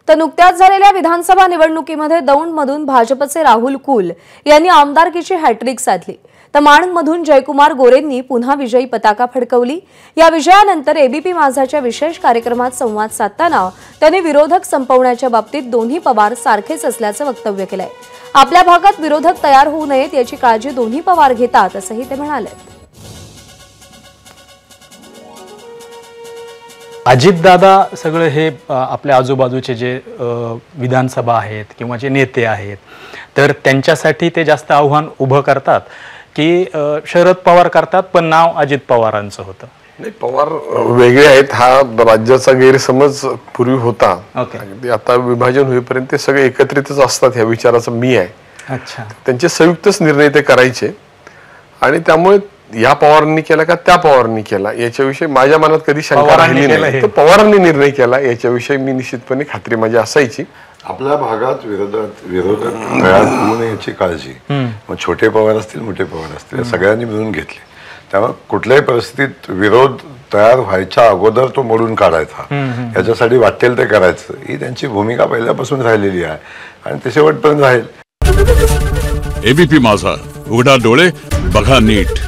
तर नुकत्याच झालेल्या विधानसभा निवडणुकीमध्ये दौंडमधून भाजपचे राहुल कुल यांनी आमदारकीची हॅट्रिक साधली, तर माणमधून जयकुमार गोरेंनी पुन्हा विजयी पताका फडकवली। या विजयानंतर एबीपी माझाच्या विशेष कार्यक्रमात संवाद साधताना त्यांनी विरोधक संपवण्याच्या बाबतीत दोन्ही पवार सारखेच असल्याचं वक्तव्य केलंय। आपल्या भागात विरोधक तयार होऊ नयेत याची काळजी दोन्ही पवार घेतात असंही ते म्हणाले। अजितदादा सगळे हे आपल्या आजूबाजूचे जे विधानसभा आहेत किंवा जे नेते आहेत, तर त्यांच्यासाठी ते जास्त आव्हान उभं करतात की शरद पवार करतात, पण नाव अजित पवारांचं होतं। नाही, पवार वेगळे आहेत हा राज्याचा गैरसमज पूर्वी होता। आता विभाजन होईपर्यंत ते सगळे एकत्रितच असतात ह्या विचाराचा मी आहे। अच्छा, त्यांचे संयुक्तच निर्णय ते करायचे आणि त्यामुळे या पवारांनी केला का त्या पवारांनी केला याच्याविषयी माझ्या मनात कधी शंका राहिली नाही। तो पवारांनी निर्णय केला याच्याविषयी मी निश्चितपणे खात्री माझी असायची। आपल्या भागात विरोधक तयार होऊ नये याची काळजी मग छोटे पवार असतील मोठे पवार असतील सगळ्यांनी मिळून घेतली। त्यामुळे कुठल्याही परिस्थितीत विरोध तयार व्हायच्या अगोदर तो मोडून काढायचा, याच्यासाठी वाटेल ते करायचं, ही त्यांची भूमिका पहिल्यापासून राहिलेली आहे आणि ते शेवटपर्यंत राहील। एबीपी माझा, उघडा डोळे बघा नीट।